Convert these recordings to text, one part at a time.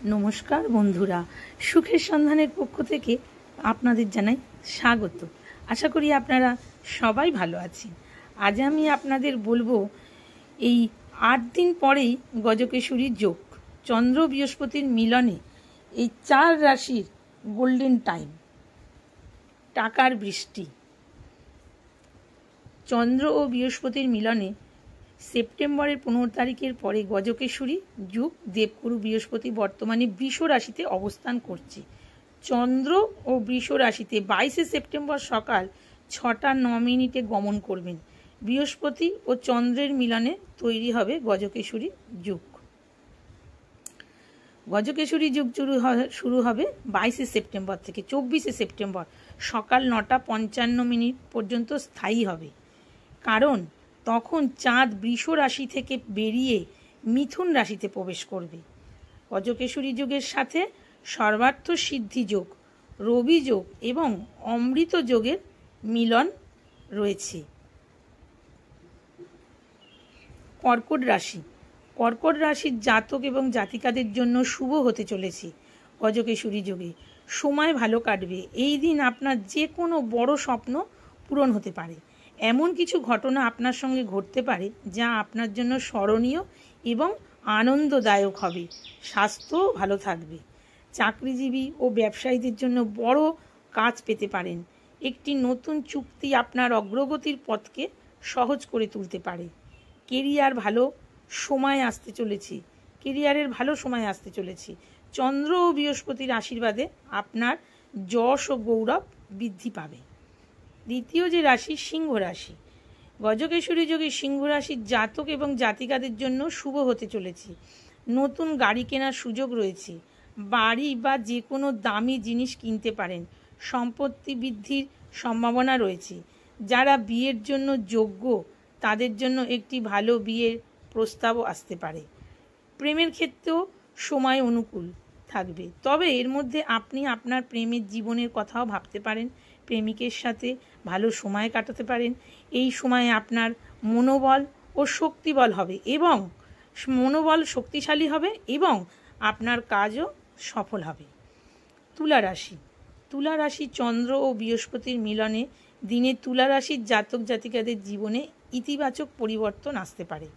নমস্কার বন্ধুরা, সুখের সন্ধানের পক্ষ থেকে আপনাদের জানাই স্বাগত। আশা করি আপনারা সবাই ভালো আছেন। আজ আমি আপনাদের বলবো এই 8 দিন পরেই গজকেশরী যোগ, চন্দ্র বৃহস্পতির মিলনে এই 4 রাশির গোল্ডেন টাইম, টাকার বৃষ্টি। চন্দ্র ও বৃহস্পতির মিলনে সেপ্টেম্বরের 15 তারিখের পরে গজকেশরী যুগ, দেবগুরু বৃহস্পতি বর্তমানে বৃষ রাশিতে অবস্থান করছে। চন্দ্র ও বৃষ রাশিতে 22শে সেপ্টেম্বর সকাল 6টা 9 মিনিটে গমন করবেন। বৃহস্পতি ও চন্দ্রের মিলনে তৈরি হবে গজকেশরী যুগ। গজকেশরী যুগ শুরু হবে 22শে সেপ্টেম্বর থেকে 24শে সেপ্টেম্বর সকাল 9টা 55 মিনিট পর্যন্ত স্থায়ী হবে। কারণ তখন চাঁদ বৃষ রাশি থেকে বেরিয়ে মিথুন রাশিতে প্রবেশ করবে। গজকেশরী যোগের সাথে সর্বার্থ সিদ্ধি যোগ, রবি যোগ এবং অমৃত যোগের মিলন রয়েছে। কর্কট রাশি, কর্কট রাশির জাতক এবং জাতিকাদের জন্য শুভ হতে চলেছে। গজকেশরী যোগে সময় ভালো কাটবে। এই দিন আপনার যে কোনো বড় স্বপ্ন পূরণ হতে পারে। এমন কিছু ঘটনা আপনার সঙ্গে ঘটতে পারে যা আপনার জন্য স্মরণীয় এবং আনন্দদায়ক হবে। স্বাস্থ্য ভালো থাকবে। চাকরিজীবী ও ব্যবসায়ীদের জন্য বড় কাজ পেতে পারেন। একটি নতুন চুক্তি আপনার অগ্রগতির পথকে সহজ করে তুলতে পারে। কেরিয়ারের ভালো সময় আসতে চলেছে। চন্দ্র ও বৃহস্পতির আশীর্বাদে আপনার যশ ও গৌরব বৃদ্ধি পাবে। দ্বিতীয় যে রাশি, সিংহ রাশি। গজকেশরী যোগে সিংহ রাশির জাতক এবং জাতিকাদের জন্য শুভ হতে চলেছে। নতুন গাড়ি কেনার সুযোগ রয়েছে। বাড়ি বা যে কোনো দামি জিনিস কিনতে পারেন। সম্পত্তি বৃদ্ধির সম্ভাবনা রয়েছে। যারা বিয়ের জন্য যোগ্য তাদের জন্য একটি ভালো বিয়ের প্রস্তাবও আসতে পারে। প্রেমের ক্ষেত্রেও সময় অনুকূল থাকবে, তবে এর মধ্যে আপনি আপনার প্রেমের জীবনের কথাও ভাবতে পারেন। প্রেমিকের সাথে ভালো সময় কাটাতে পারেন। এই সময়ে আপনার মনোবল শক্তিশালী হবে এবং আপনার কাজও সফল হবে। তুলা রাশি, তুলা রাশি চন্দ্র ও বৃহস্পতির মিলনে দিনে তুলা রাশির জাতক জাতিকাদের জীবনে ইতিবাচক পরিবর্তন আসতে পারে।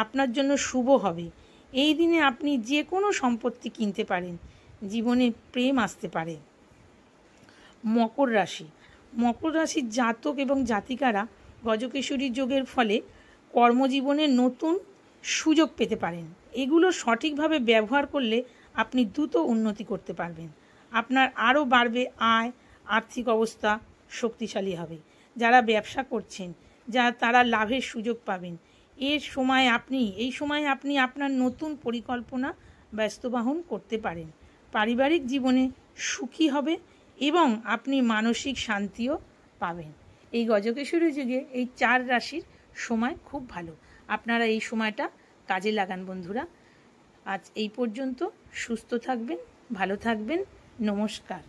আপনার জন্য শুভ হবে। এই দিনে আপনি যে কোনো সম্পত্তি কিনতে পারেন। জীবনে প্রেম আসতে পারে। মকর রাশি, মকর রাশির জাতক এবং জাতিকারা গজকেশরী যোগের ফলে কর্মজীবনে নতুন সুযোগ পেতে পারেন। এগুলো সঠিকভাবে ব্যবহার করলে আপনি দ্রুত উন্নতি করতে পারবেন। আপনার আরও বাড়বে আয়, আর্থিক অবস্থা শক্তিশালী হবে। যারা ব্যবসা করছেন তারা লাভের সুযোগ পাবেন। এই সময় আপনি আপনার নতুন পরিকল্পনা বাস্তবায়ন করতে পারেন। পারিবারিক জীবনে সুখী হবে এবং আপনি মানসিক শান্তিও পাবেন। এই গজকেশরী যুগে এই 4 রাশির সময় খুব ভালো। আপনারা এই সময়টা কাজে লাগান বন্ধুরা। আজ এই পর্যন্ত। সুস্থ থাকবেন, ভালো থাকবেন। নমস্কার।